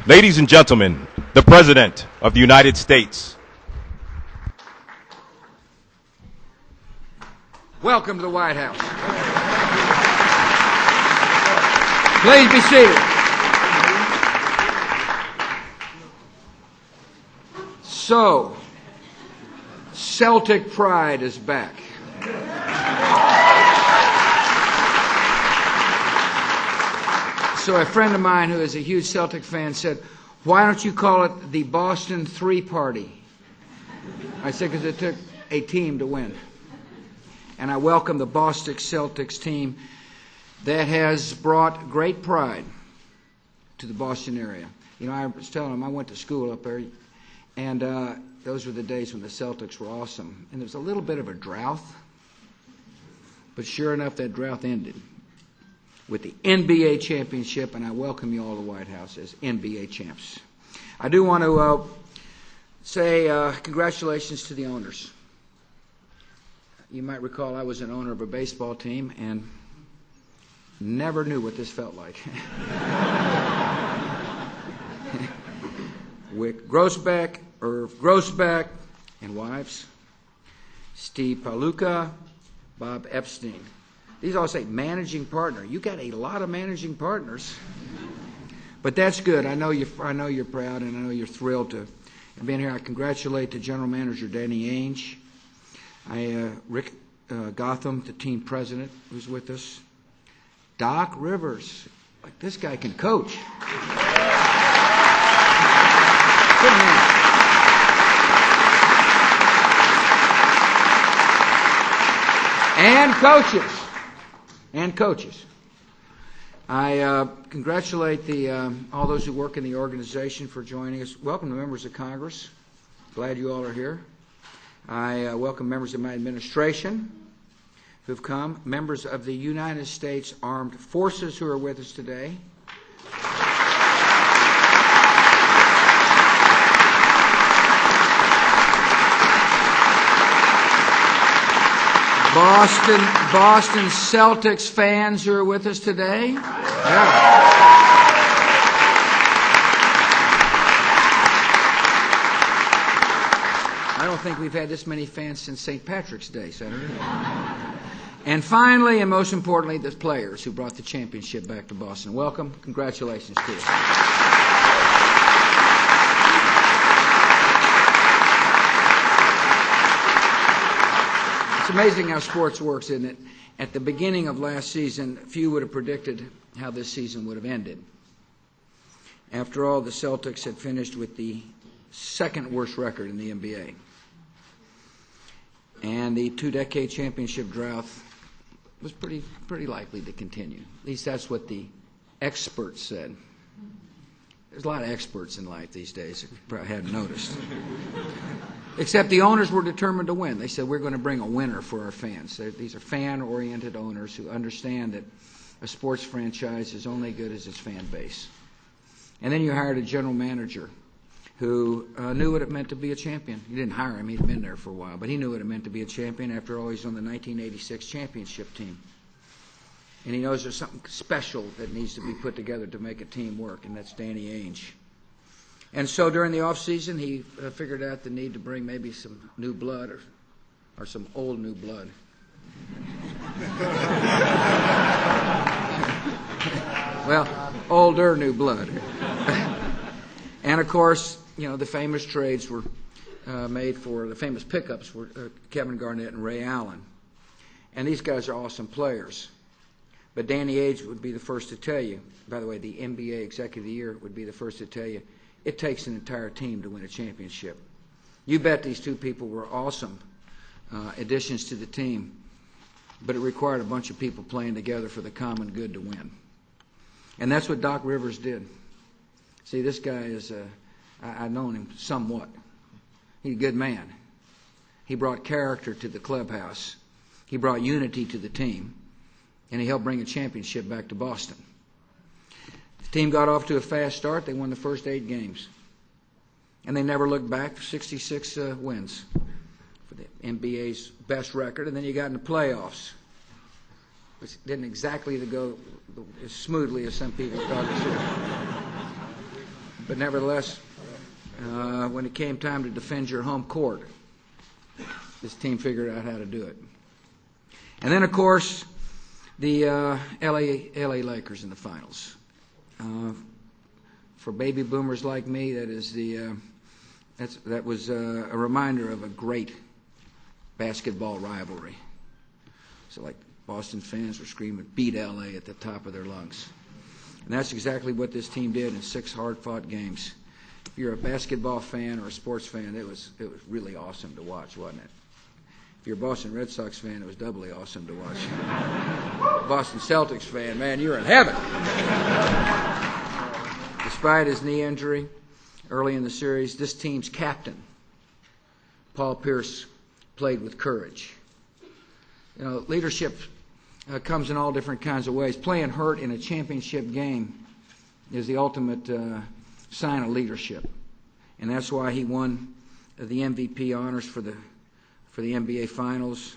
Ladies and gentlemen, the President of the United States. Welcome to the White House. Please be seated. So, Celtic pride is back. So a friend of mine who is a huge Celtic fan said, "Why don't you call it the Boston Three Party?" I said, because it took a team to win. And I welcome the Boston Celtics team that has brought great pride to the Boston area. You know, I was telling them I went to school up there, and those were the days when the Celtics were awesome. And there was a little bit of a drought, but sure enough, that drought ended with the NBA championship, and I welcome you all to the White House as NBA champs. I do want to say congratulations to the owners. You might recall I was an owner of a baseball team and never knew what this felt like. Wick Grossbeck, Irv Grossbeck, and wives, Steve Paluca, Bob Epstein. These all say managing partner. You got a lot of managing partners, but that's good. I know you're proud, and I know you're thrilled to have been here. I congratulate the general manager, Danny Ainge, Rick Gotham, the team president, who's with us, Doc Rivers. Like, this guy can coach. Good man. And coaches. I congratulate all those who work in the organization for joining us. Welcome to members of Congress. Glad you all are here. I welcome members of my administration who've come, members of the United States Armed Forces who are with us today. Boston Celtics fans who are with us today. Yeah. I don't think we've had this many fans since St. Patrick's Day, Senator. And finally, and most importantly, the players who brought the championship back to Boston. Welcome. Congratulations to you. It's amazing how sports works, isn't it? At the beginning of last season, few would have predicted how this season would have ended. After all, the Celtics had finished with the second worst record in the NBA. And the two-decade championship drought was pretty likely to continue. At least that's what the experts said. There's a lot of experts in life these days, if you probably hadn't noticed. Except the owners were determined to win. They said, we're going to bring a winner for our fans. These are fan-oriented owners who understand that a sports franchise is only good as its fan base. And then you hired a general manager who knew what it meant to be a champion. You didn't hire him. He'd been there for a while. But he knew what it meant to be a champion. After all, he's on the 1986 championship team. And he knows there's something special that needs to be put together to make a team work, and that's Danny Ainge. And so during the off-season, he figured out the need to bring maybe some new blood or some old new blood. Well, older new blood. And, of course, you know, the famous trades were made for, the famous pickups were Kevin Garnett and Ray Allen. And these guys are awesome players. But Danny Ainge would be the first to tell you, by the way, the NBA Executive of the Year would be the first to tell you, it takes an entire team to win a championship. You bet these two people were awesome additions to the team, but it required a bunch of people playing together for the common good to win. And that's what Doc Rivers did. See, this guy is, I've known him somewhat. He's a good man. He brought character to the clubhouse. He brought unity to the team. And he helped bring a championship back to Boston. The team got off to a fast start. They won the first 8 games. And they never looked back. 66 wins for the NBA's best record. And then you got in the playoffs, which didn't exactly go as smoothly as some people thought it should. But nevertheless, when it came time to defend your home court, this team figured out how to do it. And then, of course, the LA Lakers in the finals. For baby boomers like me, that was a reminder of a great basketball rivalry. So, like, Boston fans were screaming, "Beat LA" at the top of their lungs. And that's exactly what this team did in 6 hard-fought games. If you're a basketball fan or a sports fan, it was really awesome to watch, wasn't it? If you're a Boston Red Sox fan, it was doubly awesome to watch. Boston Celtics fan, man, you're in heaven. Despite his knee injury early in the series, this team's captain, Paul Pierce, played with courage. You know, leadership comes in all different kinds of ways. Playing hurt in a championship game is the ultimate sign of leadership. And that's why he won the MVP honors for the NBA Finals.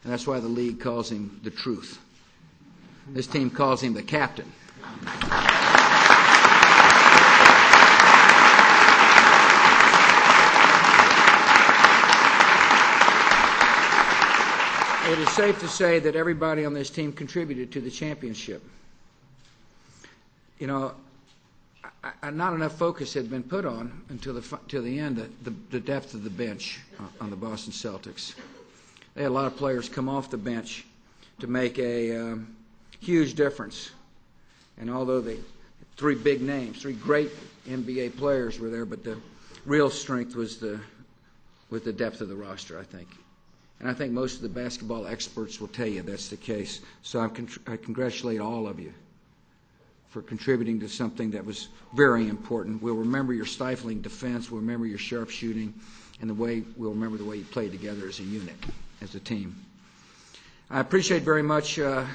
And that's why the league calls him the Truth. This team calls him the captain. It is safe to say that everybody on this team contributed to the championship. You know, not enough focus had been put on until the end, the depth of the bench on the Boston Celtics. They had a lot of players come off the bench to make a huge difference. And although the 3 big names, 3 great NBA players were there, but the real strength was the depth of the roster, I think. And I think most of the basketball experts will tell you that's the case. So I congratulate all of you for contributing to something that was very important. We'll remember your stifling defense. We'll remember your sharpshooting, and we'll remember the way you played together as a unit, as a team. I appreciate very much the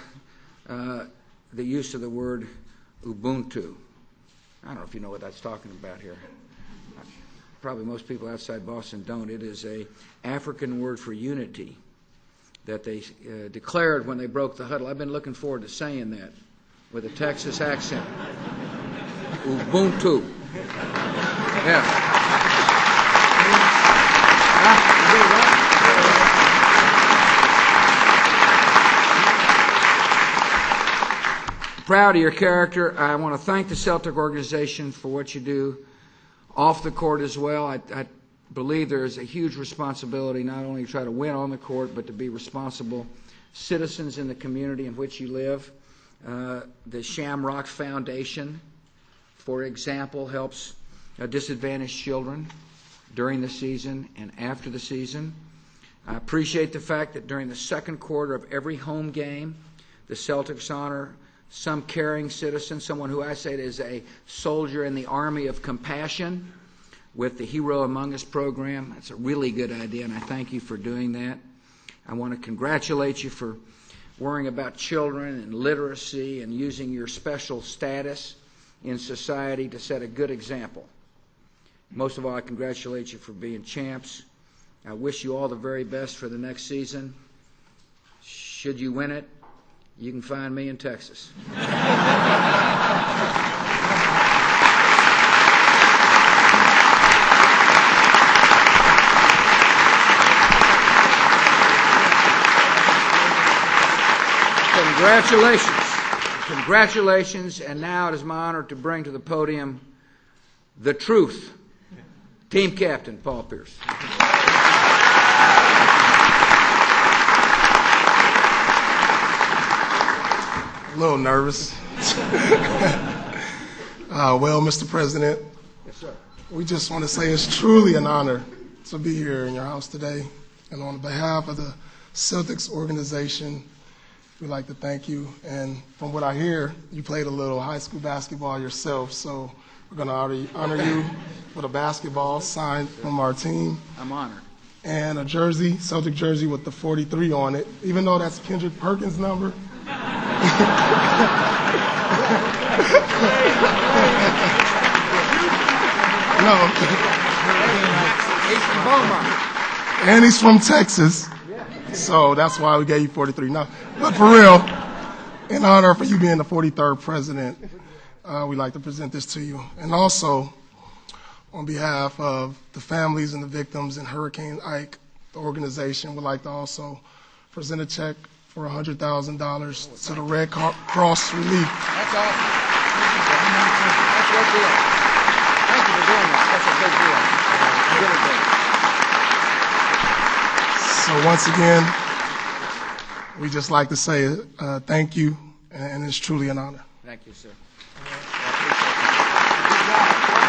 use of the word Ubuntu. I don't know if you know what that's talking about here. Probably most people outside Boston don't. It is an African word for unity that they declared when they broke the huddle. I've been looking forward to saying that with a Texas accent. Ubuntu. Yeah. Proud of your character. I want to thank the Celtic organization for what you do off the court as well. I believe there is a huge responsibility not only to try to win on the court, but to be responsible citizens in the community in which you live. The Shamrock Foundation, for example, helps disadvantaged children during the season and after the season. I appreciate the fact that during the second quarter of every home game, the Celtics honor some caring citizen, someone who I say is a soldier in the army of compassion, with the Hero Among Us program. That's a really good idea, and I thank you for doing that. I want to congratulate you for worrying about children and literacy and using your special status in society to set a good example. Most of all, I congratulate you for being champs. I wish you all the very best for the next season. Should you win it, you can find me in Texas. Congratulations, and now it is my honor to bring to the podium the Truth, team captain Paul Pierce. A little nervous. Well, Mr. President, Yes, sir. we just want to say it's truly an honor to be here in your house today. And on behalf of the Celtics organization, we'd like to thank you. And from what I hear, you played a little high school basketball yourself, so we're going to honor you with a basketball signed from our team. I'm honored. And a jersey, Celtic jersey with the 43 on it, even though that's Kendrick Perkins' number. No. And he's from Texas, so that's why we gave you 43. No, but for real, in honor for you being the 43rd president, we'd like to present this to you. And also, on behalf of the families and the victims in Hurricane Ike, the organization would like to also present a check for $100,000 to the Red Cross Relief. That's awesome. That's a good deal. Thank you for doing that. That's a big deal. Really big. So once again, we just like to say thank you, and it's truly an honor. Thank you, sir. Good job.